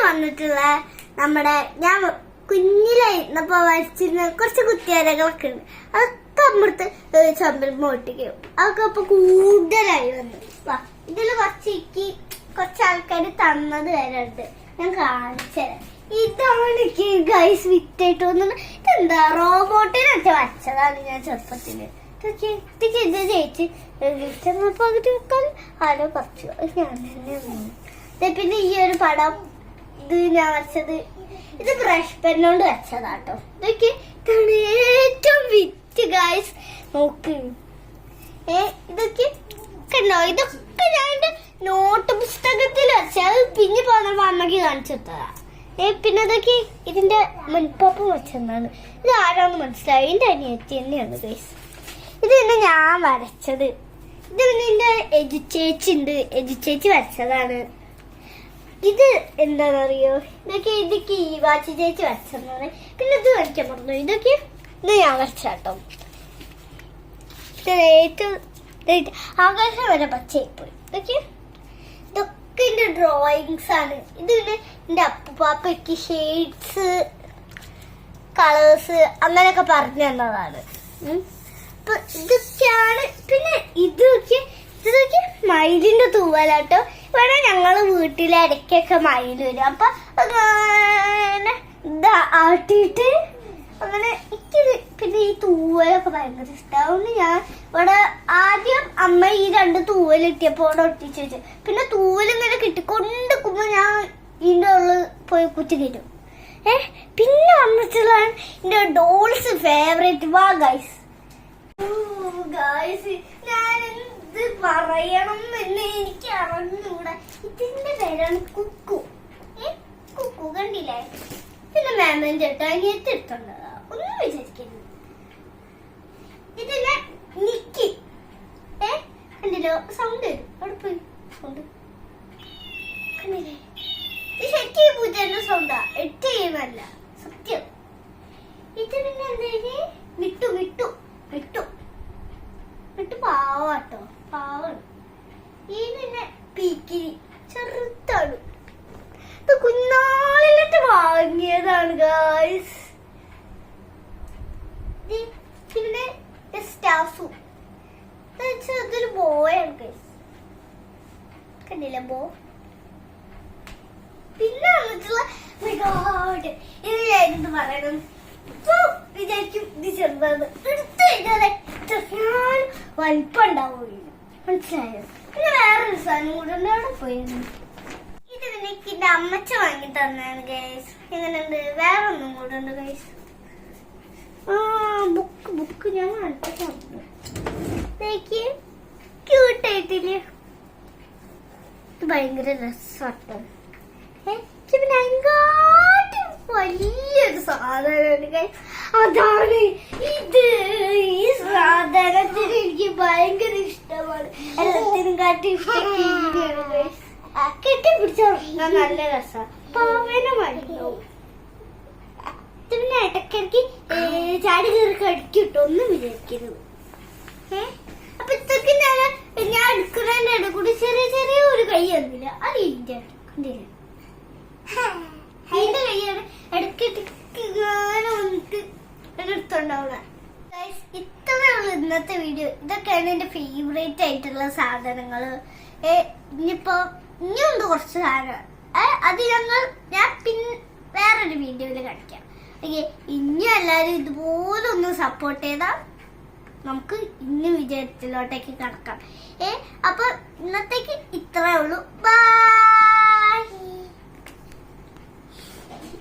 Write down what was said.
വന്നിട്ടുള്ള നമ്മുടെ ഞാൻ കുഞ്ഞിലായിരുന്നപ്പോ വരച്ചിരുന്ന കുറച്ച് കുത്തിയാരകളൊക്കെ ഉണ്ട്. അതൊക്കെ അമ്മടുത്ത് ചമ്പരമ്മ ഒട്ടിക്കും. അതൊക്കെ ഇപ്പൊ കൂടുതലായി വന്നു. ഇതില് കുറച്ച് ആൾക്കാർ തന്നത് വരെ ഉണ്ട്. ഞാൻ കാണിച്ചുതരാം. ഇതാണ് ഗൈസ് വിറ്റായിട്ട് തോന്നുന്നത്. ഇതെന്താ റോബോട്ടിനെ വെച്ച് വരച്ചതാണ് ഞാൻ ചെറുപ്പത്തില്. ഇത് ജയിച്ച് പകുതി വെക്കാൻ ആരോ കുറച്ചു ഞാൻ തന്നെ. പിന്നെ ഈ ഒരു പടം ഇത് ഞാൻ വരച്ചത് ഇത് ബ്രഷ് പെന്നോണ്ട് വെച്ചതാട്ടോ. ഇതൊക്കെ ഇതാണ് ഏറ്റവും വിറ്റ് ഗൈസ്. നോക്ക് ഇതൊക്കെ കണ്ടോ. ഇതൊക്കെ ഞാൻ എന്റെ നോട്ട് പുസ്തകത്തിൽ വെച്ച അത് പിന്നെ പോന്നപ്പോ അമ്മക്ക് കാണിച്ചെടുത്തതാ. പിന്നെ അതൊക്കെ ഇതിന്റെ മുൻപാപ്പം വെച്ചതാണ്. ഇത് ആരാന്ന് മനസ്സിലായി. എന്റെ അനിയത്തി തന്നെയാണ് ഗൈസ്. ഇത് പിന്നെ ഞാൻ വരച്ചത്. ഇത് പിന്നെ എന്റെ എജുചേച്ചി ഉണ്ട്. എജുചേച്ചി വരച്ചതാണ്. ഇത് എന്താണെന്നറിയോ, ഇതൊക്കെ ഈ വാച്ചി ചേച്ചി വരച്ചതാണ്. പിന്നെ ഇത് വരയ്ക്കാൻ പറഞ്ഞു. ഇത് ഞാൻ വരച്ചാട്ടോ. ഏറ്റവും ആകാശം വരെ പച്ചയായിപ്പോയി. ഇതൊക്കെ എന്റെ ഡ്രോയിങ്സ് ആണ്. ഇത് പിന്നെ എന്റെ അപ്പുപ്പാപ്പയ്ക്ക് ഷെയ്ഡ്സ് കളേഴ്സ് അങ്ങനെയൊക്കെ പറഞ്ഞു തന്നതാണ്. അപ്പൊ ഇതൊക്കെയാണ്. പിന്നെ ഇതൊക്കെ മയിലിന്റെ തൂവലാട്ടോ. ഇവിടെ ഞങ്ങള് വീട്ടിലെ ഇടയ്ക്കൊക്കെ മയിൽ വരും. അപ്പൊ അങ്ങനെ ആട്ടിയിട്ട് അങ്ങനെ എനിക്കിത് പിന്നെ ഈ തൂവലൊക്കെ ഭയങ്കര ഇഷ്ടമാണ്. ഞാൻ ഇവിടെ ആദ്യം അമ്മ ഈ 2 തൂവൽ കിട്ടിയപ്പോ അവിടെ ഒട്ടിച്ച് വെച്ചു. പിന്നെ തൂവൽ ഇങ്ങനെ കിട്ടിക്കൊണ്ടിരിക്കുമ്പോ ഞാൻ ഇതിന്റെ ഉള്ളിൽ പോയി കുത്തി കയറ്റും. പിന്നെ വന്നിട്ടുള്ളതാണ് എന്റെ ഡോൾസ് ഫേവറേറ്റ്. വാ ഗൈസ്. ഞാൻ എന്ത് പറയണം എന്ന് എനിക്ക് അറിഞ്ഞൂടെ. ഇതിന്റെ പേരാണ് കുക്കു. കുക്കു കണ്ടില്ലേ. പിന്നെ മാമൻ ചേട്ടാ അനിയത്തി എടുത്തോണ്ടതാ. ഒന്നും വിചാരിക്കരുത്. ഇതിലെ നിക്കി കണ്ടില്ലോ. സൗണ്ട് വരും. അവിടെ പോയി സൗണ്ട് കണ്ടില്ലേ. ഇത് ശരിക്കും പൂച്ചേന്റെ സൗണ്ടാ. എട്ട് ചെയ്യുന്നല്ല സത്യം. ഇത് പിന്നെ എന്താ വിട്ടു വിട്ടു വിട്ടു വിട്ടു പാവാട്ടോ. പാവാണ്. ഈ പിന്നെ പീക്കിരി ചെറുതാണ്. ഇത് കുഞ്ഞാളിലിട്ട് വാങ്ങിയതാണ് ഗായ്സ്. പിന്നെ സ്റ്റാഫു അതൊരു ബോയാണ് ഗൈസ്. കണ്ടില്ല ബോ. പിന്നെ വന്നിട്ടുള്ള ഇത് ഞാനിത് പറയണം. ഇപ്പൊ വിചാരിക്കും ഇത് ചെറുതാണ്. എടുത്തു കഴിഞ്ഞാൽ വലിപ്പം ഉണ്ടാവുകയില്ല. മനസ്സിലായോ. പിന്നെ വേറൊരു സാധനം കൂടെ അവിടെ പോയിരുന്നു. ഇത് പിന്നെ എന്റെ അമ്മച്ച വാങ്ങി തന്നാണ് ഗൈസ്. എങ്ങനെയുണ്ട്. വേറെ ഒന്നും കൂടെ ഉണ്ട് ഗൈസ്. ബുക്ക് ഞാൻ കാണിച്ചു. ക്യൂട്ടായിട്ടില്ലേ. ഇത് ഭയങ്കര രസാട്ടോ. പിന്നെ അതിനെക്കാട്ടും വലിയൊരു സാധനമാണ് ഗൈസ്. അതാണ് ഇത്. ഈ സാധനത്തിന് എനിക്ക് ഭയങ്കര ഇഷ്ടമാണ്. എല്ലാത്തിനും കാട്ടി ഇഷ്ടം ഗൈസ്. കെട്ടിപ്പിടിച്ചാൽ നല്ല രസമാണ്. പാവന മരുന്നാവും. പിന്നെ ഇടയ്ക്കിടയ്ക്ക് ചാടി കയറി കടിക്കിട്ടോ. ഒന്നും വിചാരിക്കരുത്. അപ്പൊ ഇതൊക്കെ ഞാൻ എടുക്കുന്നതിന്റെ ഇടയിൽ കൂടി ചെറിയ ചെറിയ ഒരു കൈ വന്നില്ല. അത് ഇതിന്റെ കണ്ടില്ല. ഇതിന്റെ കൈയാണ് ഇടയ്ക്കിടയ്ക്ക് വന്നിട്ട് എടുത്തോണ്ടാവുക. ഇത്രയുള്ള ഇന്നത്തെ വീഡിയോ. ഇതൊക്കെയാണ് എന്റെ ഫേവറേറ്റ് ആയിട്ടുള്ള സാധനങ്ങള്. ഇനിയുണ്ട് കുറച്ച് സാധനം. അത് ഞാൻ വേറൊരു വീഡിയോയില് കാണിക്കാം. ഇനിയും എല്ലാരും ഇതുപോലെ ഒന്ന് സപ്പോർട്ട് ചെയ്താൽ നമുക്ക് ഇന്ന് വിജയത്തിലോട്ടേക്ക് കടക്കാം. അപ്പൊ ഇന്നത്തേക്ക് ഇത്രേ ഉള്ളൂ. ബൈ.